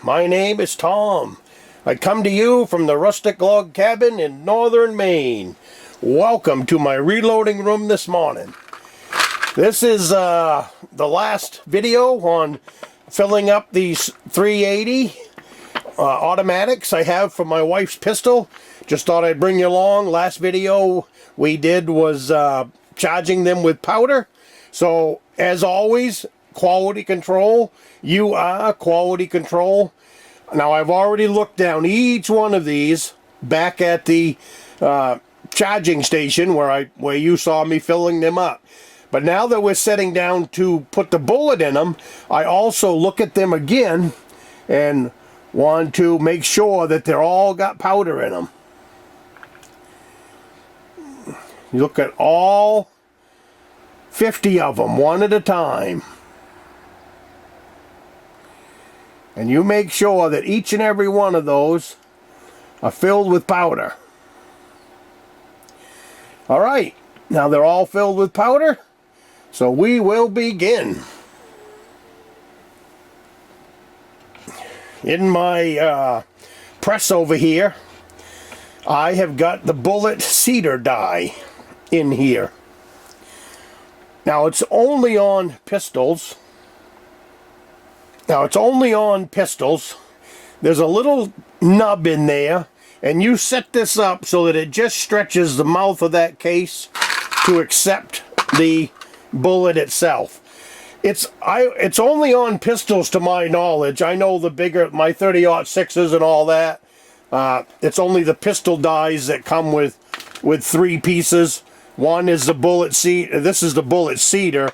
my name is Tom. I come to you from the Rustic log cabin in Northern Maine. Welcome to my reloading room this morning. This is the last video on filling up these 380 automatics I have for my wife's pistol. Just thought I'd bring you along. Last video we did was charging them with powder. So as always, quality control. You are quality control. Now I've already looked down each one of these back at the charging station where you saw me filling them up. But now that we're setting down to put the bullet in them, I also look at them again and want to make sure that they're all got powder in them. You look at all 50 of them one at a time. And you make sure that each and every one of those are filled with powder. Alright, now they're all filled with powder, so we will begin. In my press over here, I have got the bullet cedar dye in here. Now it's only on pistols. There's a little nub in there, and you set this up so that it just stretches the mouth of that case to accept the bullet itself. It's only on pistols to my knowledge. I know the bigger, my 30-06s and all that. It's only the pistol dies that come with 3 pieces. One is the bullet cedar. This is the bullet cedar.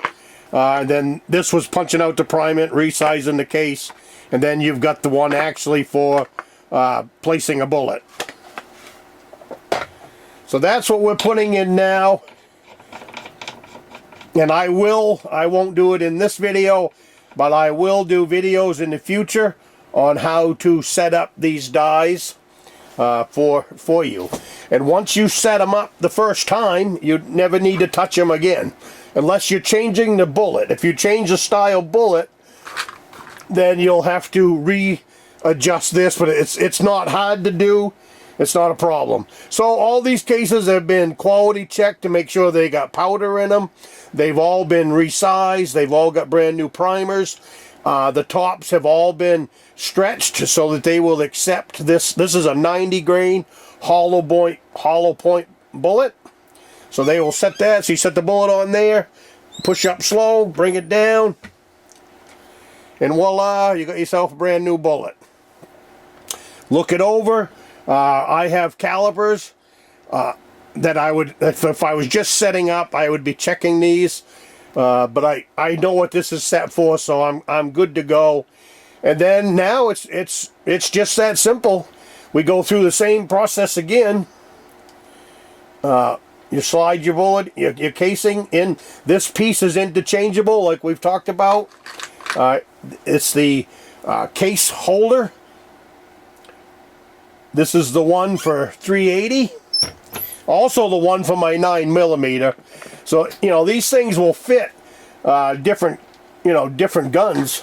And then this was punching out the priming, resizing the case, and then you've got the one actually for placing a bullet. So that's what we're putting in now. And I won't do it in this video, but I will do videos in the future on how to set up these dies for you. And once you set them up the first time, you never need to touch them again. Unless you're changing the bullet. If you change the style bullet, then you'll have to readjust this, but it's not hard to do. It's not a problem. So all these cases have been quality checked to make sure they got powder in them. They've all been resized. They've all got brand new primers. The tops have all been stretched so that they will accept this. This is a 90 grain hollow point bullet. So they will set that. So you set the bullet on there, push up slow, bring it down, and voila, you got yourself a brand new bullet. Look it over. I have calipers that I would, if I was just setting up, I would be checking these. But I know what this is set for, so I'm good to go. And then now it's just that simple. We go through the same process again. You slide your bullet, your casing in. This piece is interchangeable, like we've talked about. It's the case holder. This is the one for 380. Also the one for my 9mm. So, you know, these things will fit different guns.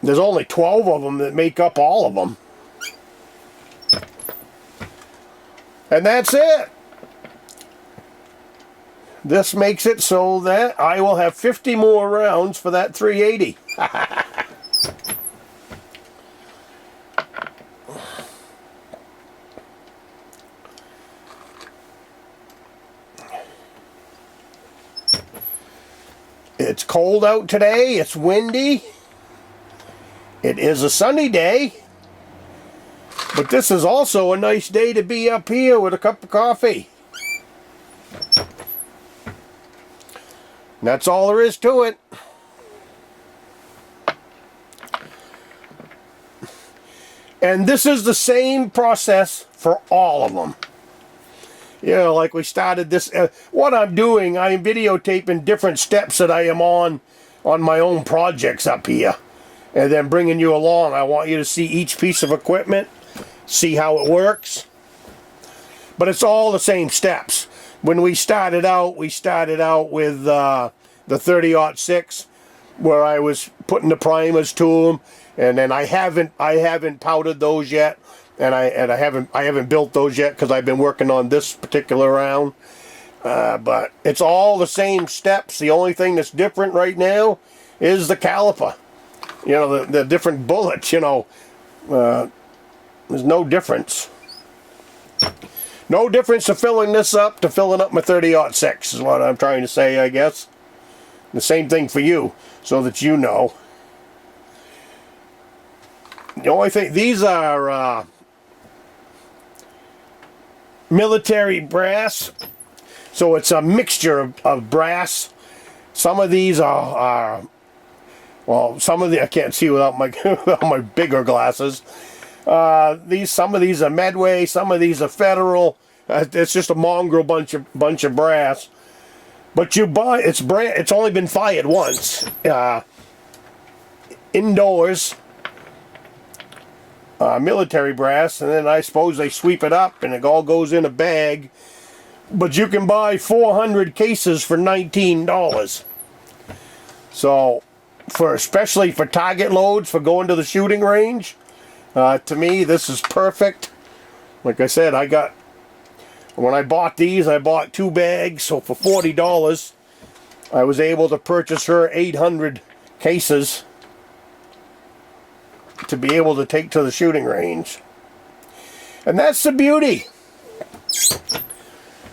There's only 12 of them that make up all of them. And that's it. This makes it so that I will have 50 more rounds for that 380. It's cold out today. It's windy. It is a sunny day. But this is also a nice day to be up here with a cup of coffee. That's all there is to it. And this is the same process for all of them. You know, like we started this. What I'm doing, I am videotaping different steps that I am on my own projects up here. And then bringing you along. I want you to see each piece of equipment, see how it works. But it's all the same steps. When we started out with the 30-06, where I was putting the primers to them, and then I haven't powdered those yet, and I haven't built those yet because I've been working on this particular round. But it's all the same steps. The only thing that's different right now is the caliper. You know, the different bullets. You know, there's no difference. No difference to filling this up to filling up my 30-06 is what I'm trying to say, I guess. The same thing for you, so that you know. The only thing, these are military brass, so it's a mixture of brass. Some of these are well, some of the I can't see without my without my bigger glasses. Some of these are Medway, some of these are Federal. It's just a mongrel bunch of brass. But you buy it's only been fired once, indoors. Military brass, and then I suppose they sweep it up and it all goes in a bag. But you can buy 400 cases for $19. So, especially for target loads for going to the shooting range, to me this is perfect. Like I said, when I bought these, I bought 2 bags, so for $40 I was able to purchase her 800 cases to be able to take to the shooting range. And that's the beauty.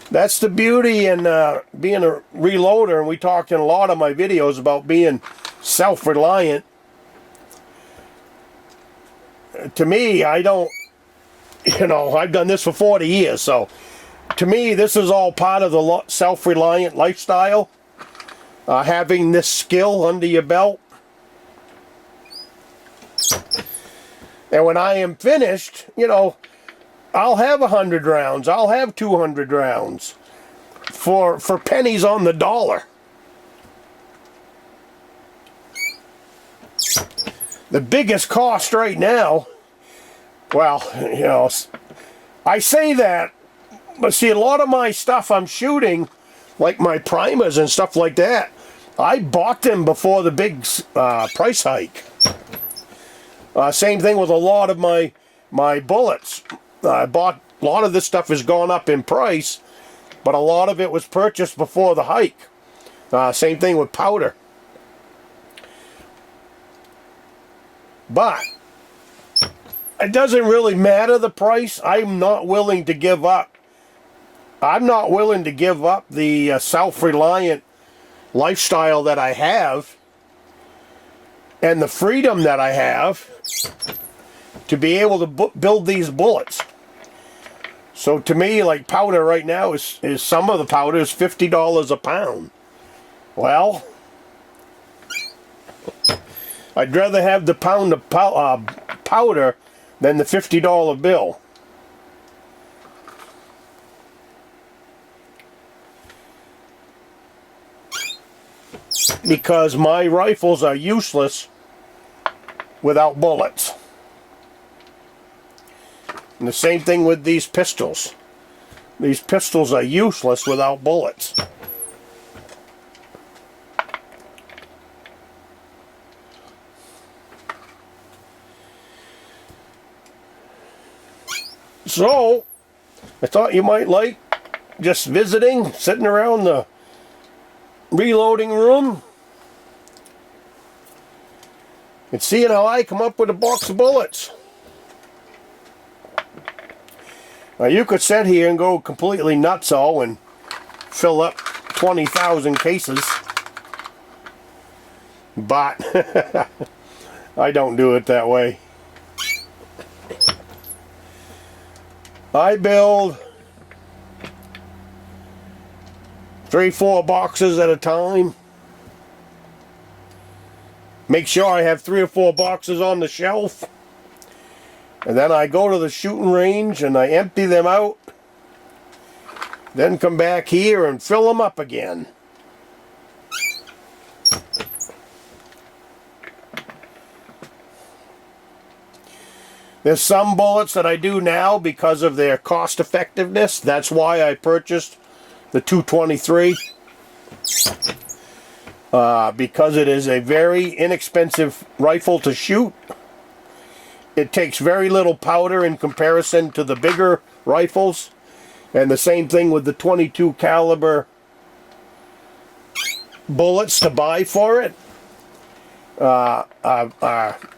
That's the beauty in being a reloader, and we talked in a lot of my videos about being self-reliant. To me, I don't, you know, I've done this for 40 years, so to me this is all part of the self-reliant lifestyle. Having this skill under your belt. And when I am finished, you know, I'll have 100 rounds. I'll have 200 rounds for pennies on the dollar. The biggest cost right now, well, you know, I say that, but see, a lot of my stuff I'm shooting, like my primers and stuff like that, I bought them before the big price hike. Same thing with a lot of my bullets. I bought, a lot of this stuff has gone up in price, but a lot of it was purchased before the hike. Same thing with powder. But it doesn't really matter the price. I'm not willing to give up. I'm not willing to give up the self-reliant lifestyle that I have and the freedom that I have to be able to build these bullets. So to me, like powder right now is some of the powder is $50 a pound. Well, I'd rather have the pound of powder than the $50 bill. Because my rifles are useless without bullets. And the same thing with these pistols. These pistols are useless without bullets. So, I thought you might like just visiting, sitting around the reloading room and seeing how I come up with a box of bullets. Now you could sit here and go completely nutso and fill up 20,000 cases, but I don't do it that way. I build 3-4 boxes at a time. Make sure I have 3 or 4 boxes on the shelf. And then I go to the shooting range and I empty them out. Then come back here and fill them up again. There's some bullets that I do now because of their cost effectiveness. That's why I purchased the 223. Because it is a very inexpensive rifle to shoot. it takes very little powder in comparison to the bigger rifles. And the same thing with the 22 caliber bullets to buy for it.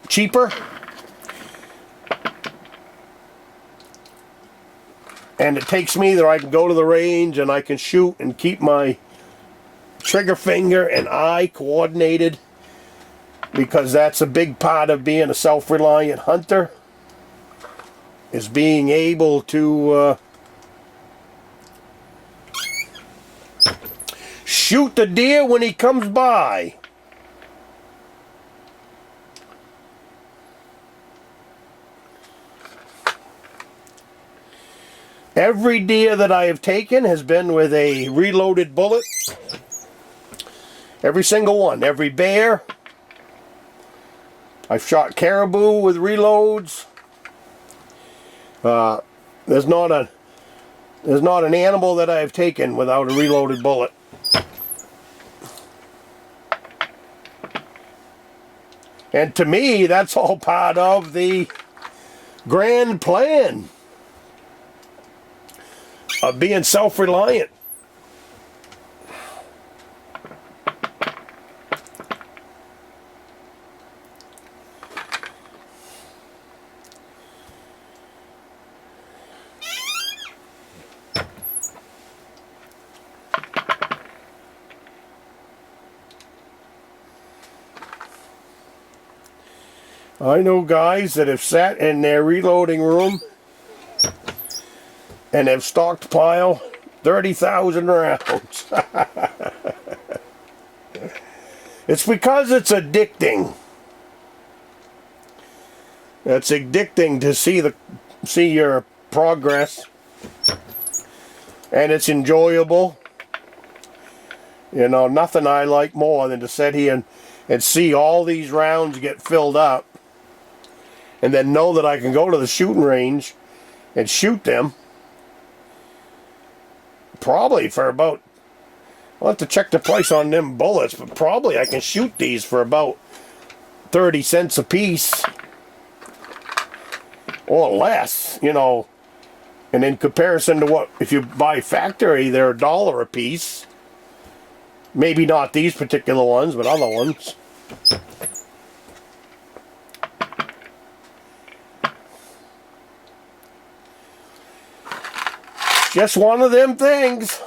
Cheaper. And it takes me that I can go to the range and I can shoot and keep my trigger finger and eye coordinated, because that's a big part of being a self-reliant hunter, is being able to shoot the deer when he comes by. Every deer that I have taken has been with a reloaded bullet. Every single one. Every bear. I've shot caribou with reloads. There's not an animal that I have taken without a reloaded bullet. And to me, that's all part of the grand plan of being self-reliant. I know guys that have sat in their reloading room and have stockpiled 30,000 rounds. It's because it's addicting. It's addicting to see your progress, and it's enjoyable. You know, nothing I like more than to sit here and see all these rounds get filled up, and then know that I can go to the shooting range and shoot them. Probably for about, I'll have to check the price on them bullets, but probably I can shoot these for about 30 cents a piece. Or less, you know. And in comparison to what, if you buy factory, they're $1 a piece. Maybe not these particular ones, but other ones. Just one of them things.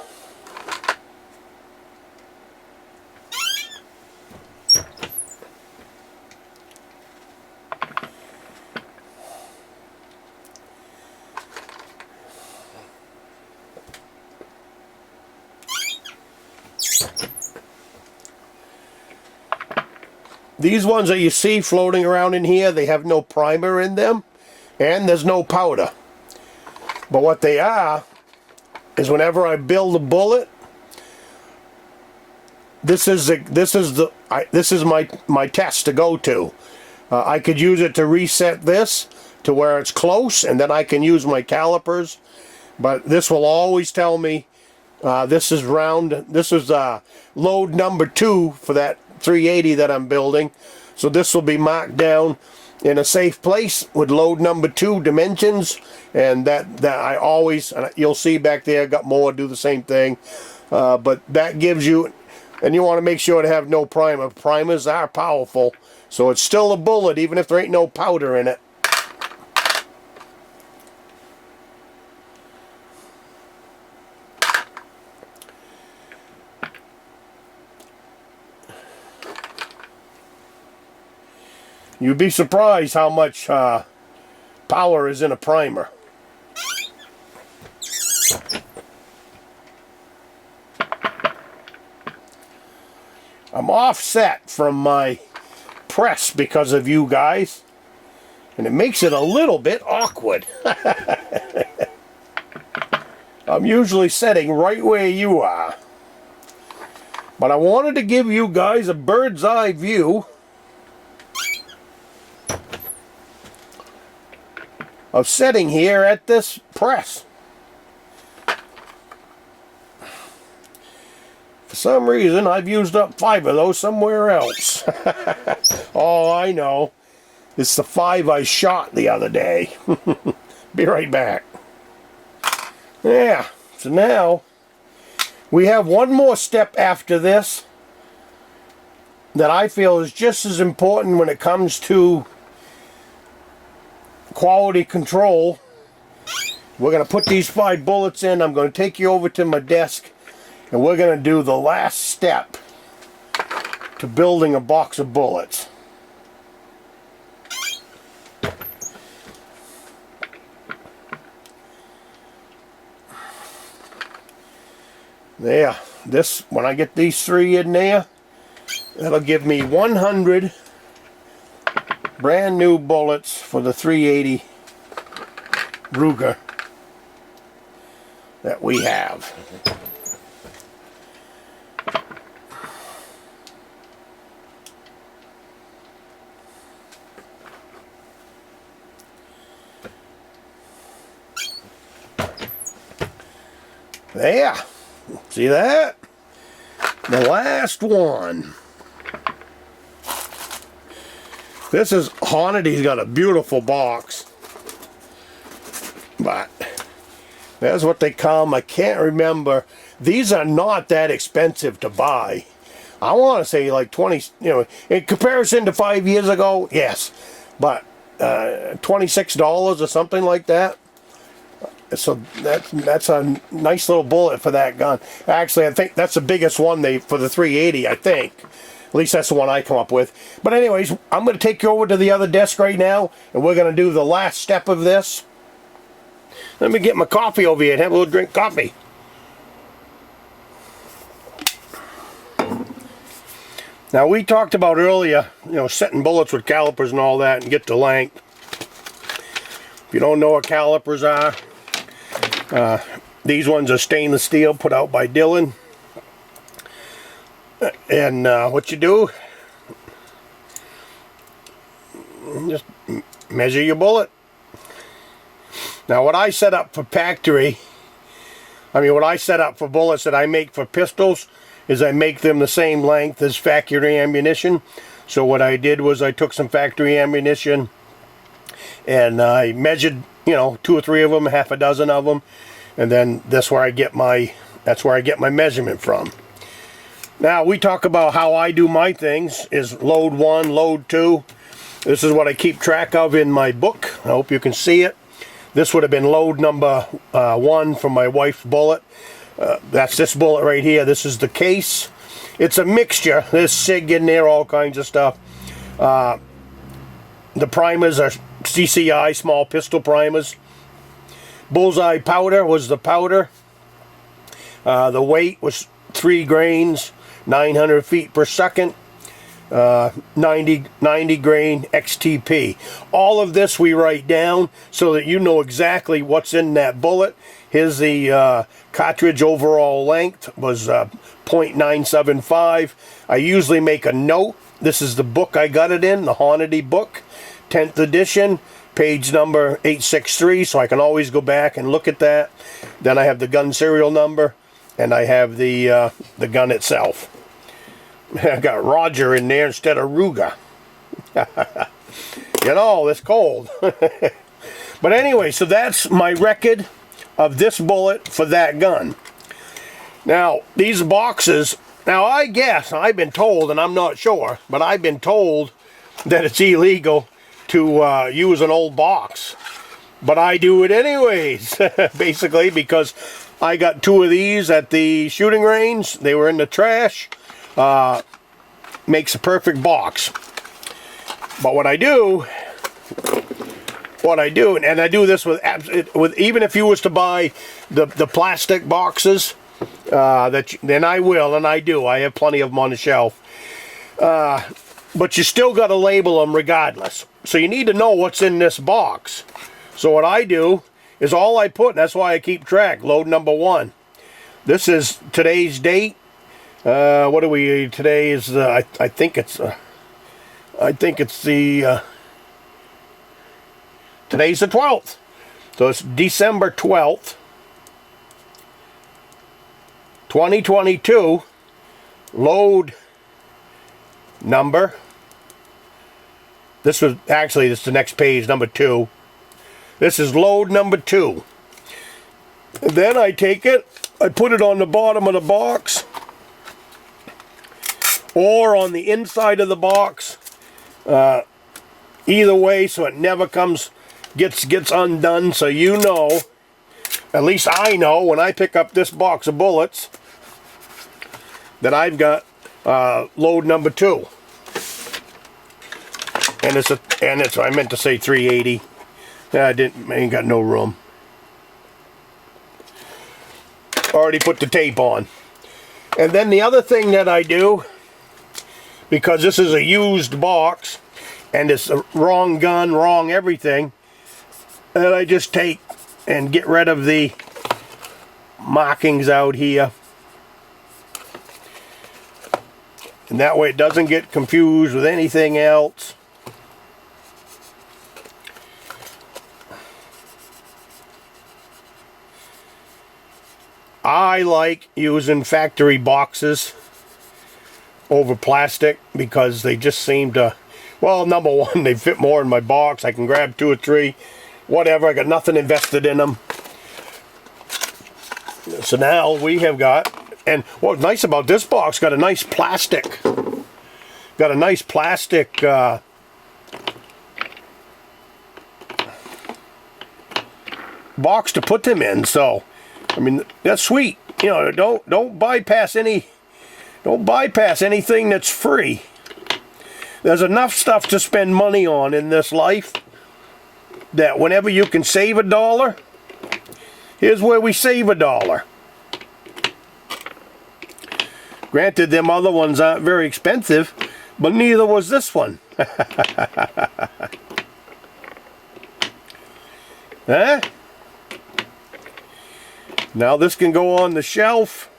These ones that you see floating around in here, they have no primer in them, and there's no powder. But what they are is, whenever I build a bullet, this is my test to go to. I could use it to reset this to where it's close, and then I can use my calipers. But this will always tell me this is load number 2 for that 380 that I'm building. So this will be marked down in a safe place with load number 2 dimensions, and that I always, and you'll see back there, I got more, do the same thing. But that gives you, and you want to make sure to have no primer. Primers are powerful, so it's still a bullet even if there ain't no powder in it. You'd be surprised how much power is in a primer. I'm offset from my press because of you guys, and it makes it a little bit awkward. I'm usually sitting right where you are, but I wanted to give you guys a bird's eye view of sitting here at this press. For some reason, I've used up 5 of those somewhere else. Oh, I know. It's the 5 I shot the other day. Be right back. Yeah, so now we have one more step after this that I feel is just as important when it comes to quality control. We're going to put these 5 bullets in. I'm going to take you over to my desk, and we're going to do the last step to building a box of bullets. There, this, when I get these 3 in there, that'll give me 100 brand new bullets for the 380 Ruger that we have. There. See that? The last one. This is Hornady's got a beautiful box. But that's what they come. I can't remember. These are not that expensive to buy. I want to say like 20, you know, in comparison to 5 years ago, yes. But $26 or something like that. So that's a nice little bullet for that gun. Actually, I think that's the biggest one for the 380, I think. At least that's the one I come up with. But anyways, I'm going to take you over to the other desk right now, and we're going to do the last step of this. Let me get my coffee over here and have a little drink coffee. Now, we talked about earlier, you know, setting bullets with calipers and all that and get the length. If you don't know what calipers are, these ones are stainless steel put out by Dillon. And what you do, just measure your bullet. Now what I set up for factory, what I set up for bullets that I make for pistols is I make them the same length as factory ammunition. So what I did was I took some factory ammunition and I measured, you know, 2 or 3 of them, half a dozen of them, and then that's where I get my measurement from. Now we talk about how I do my things is load 1, load 2. This is what I keep track of in my book. I hope you can see it. This would have been load number 1 for my wife's bullet. That's this bullet right here. This is the case. It's a mixture. There's SIG in there, all kinds of stuff. The primers are CCI, small pistol primers. Bullseye powder was the powder. The weight was 3 grains, 900 feet per second. 90 grain XTP. All of this we write down so that you know exactly what's in that bullet. Here's the cartridge overall length was 0.975. I usually make a note. This is the book I got it in, the Hornady book, 10th edition, page number 863, so I can always go back and look at that. Then I have the gun serial number, and I have the gun itself. I got Roger in there instead of Ruger. You know, it's cold. But anyway, so that's my record of this bullet for that gun. Now, these boxes, now I guess, I've been told, and I'm not sure, but I've been told that it's illegal to use an old box. But I do it anyways, basically, because I got 2 of these at the shooting range. They were in the trash. Makes a perfect box. But what I do, and I do this with even if you was to buy the plastic boxes, then I will, and I do. I have plenty of them on the shelf. But you still got to label them regardless. So you need to know what's in this box. So what I do is all I put, and that's why I keep track, load number 1. This is today's date. What are we, today is, I think it's the, today's the 12th. So it's December 12th, 2022, load number this is the next page, number 2. This is load number 2. And then I take it, I put it on the bottom of the box, or on the inside of the box, either way, so it never gets undone. So you know, at least I know, when I pick up this box of bullets, that I've got load number 2. And it's I meant to say 380. I ain't got no room. Already put the tape on. And then the other thing that I do, because this is a used box and it's a wrong gun, wrong everything, and I just take and get rid of the markings out here. And that way it doesn't get confused with anything else. I like using factory boxes over plastic because they just seem to, well, number one, they fit more in my box. I can grab 2 or 3, whatever. I got nothing invested in them. So now we have got, and what's nice about this box, got a nice plastic. Got a nice plastic box to put them in. So I mean, that's sweet. You know, don't bypass anything that's free. There's enough stuff to spend money on in this life that whenever you can save $1, here's where we save $1. Granted, them other ones aren't very expensive, but neither was this one. Huh? Now this can go on the shelf.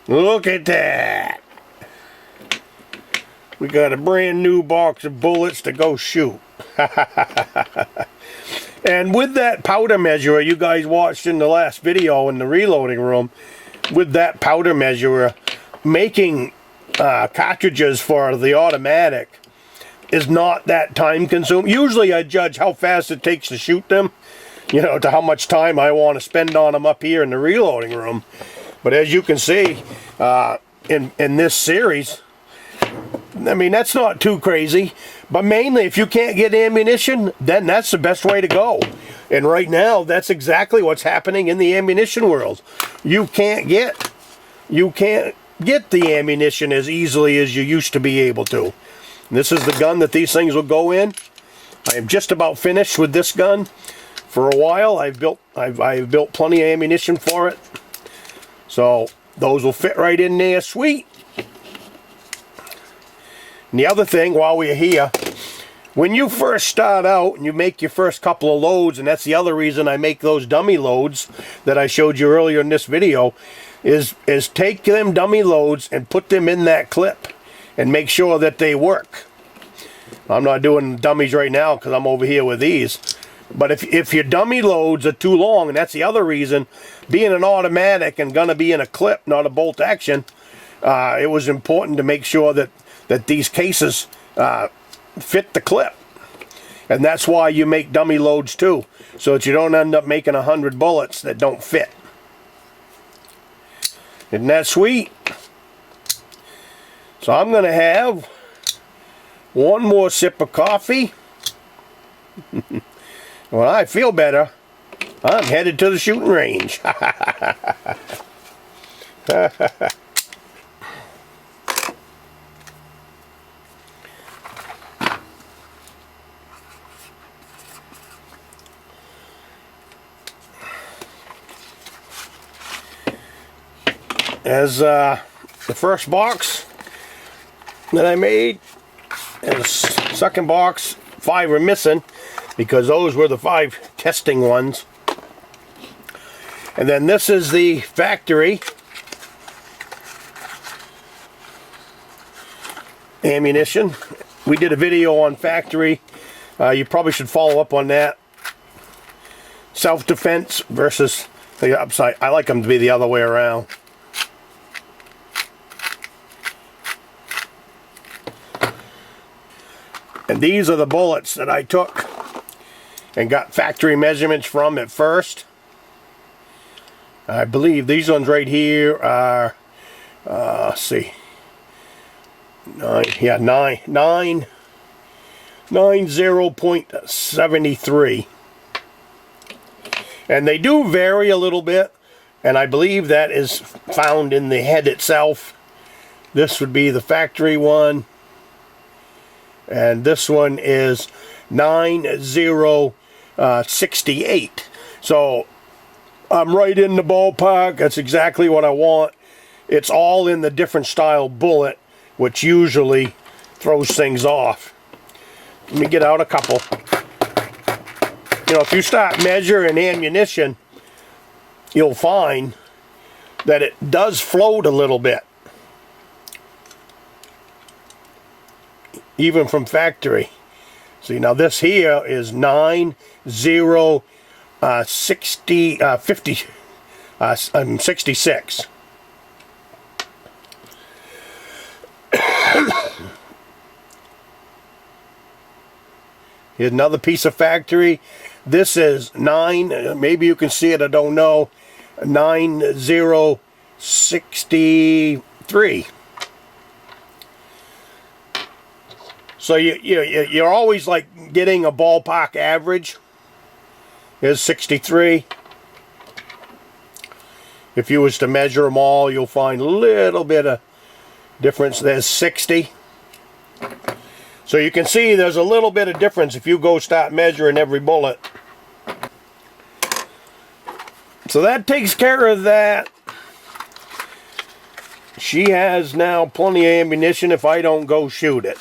Look at that. We got a brand new box of bullets to go shoot. And with that powder measurer you guys watched in the last video in the reloading room, with that powder measurer, making cartridges for the automatic is not that time consuming. Usually I judge how fast it takes to shoot them, you know, to how much time I want to spend on them up here in the reloading room. But as you can see, in this series, I mean, that's not too crazy. But mainly, if you can't get ammunition, then that's the best way to go. And right now, that's exactly what's happening in the ammunition world. You can't get the ammunition as easily as you used to be able to. And this is the gun that these things will go in. I am just about finished with this gun. For a while, I've built plenty of ammunition for it. So those will fit right in there, sweet. And the other thing, while we're here, when you first start out and you make your first couple of loads, and that's the other reason I make those dummy loads that I showed you earlier in this video, is take them dummy loads and put them in that clip and make sure that they work. I'm not doing dummies right now because I'm over here with these. But if your dummy loads are too long, and that's the other reason, being an automatic and going to be in a clip, not a bolt action, it was important to make sure that these cases fit the clip. And that's why you make dummy loads too, so that you don't end up making 100 bullets that don't fit. Isn't that sweet? So I'm going to have one more sip of coffee. When I feel better, I'm headed to the shooting range. As the first box that I made, and the second box, 5 are missing because those were the 5 testing ones. And then this is the factory ammunition. We did a video on factory. You probably should follow up on that. Self-defense versus the upside. I like them to be the other way around. And these are the bullets that I took and got factory measurements from at first. I believe these ones right here are, let's see, 90.73. And they do vary a little bit, and I believe that is found in the head itself. This would be the factory one, and this one is 9068. So I'm right in the ballpark. That's exactly what I want. It's all in the different style bullet, which usually throws things off. Let me get out a couple. You know, if you start measuring ammunition, you'll find that it does float a little bit, even from factory. See, now this here is 66. Here's another piece of factory. This is 9, maybe you can see it, I don't know, 9063. So you're always like getting a ballpark average. Here's 63. If you was to measure them all, you'll find a little bit of difference. There's 60. So you can see there's a little bit of difference if you go start measuring every bullet. So that takes care of that. She has now plenty of ammunition if I don't go shoot it.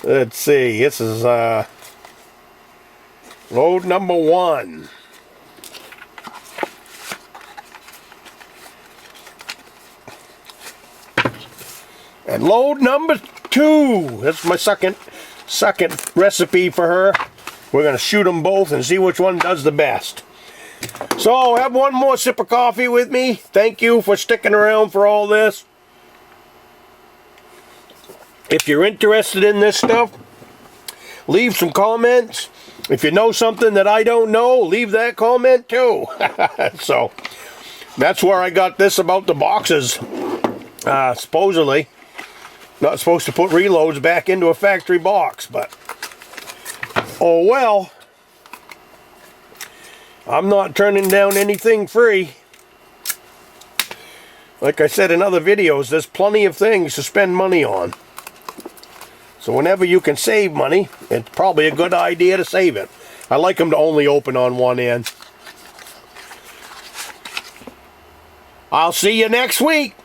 Let's see, this is load number 1. And load number 2. That's my second recipe for her. We're going to shoot them both and see which one does the best. So, have one more sip of coffee with me. Thank you for sticking around for all this. If you're interested in this stuff, leave some comments. If you know something that I don't know, leave that comment too. So, that's where I got this about the boxes. Supposedly, not supposed to put reloads back into a factory box, but oh well. I'm not turning down anything free. Like I said in other videos, there's plenty of things to spend money on. So whenever you can save money, it's probably a good idea to save it. I like them to only open on one end. I'll see you next week.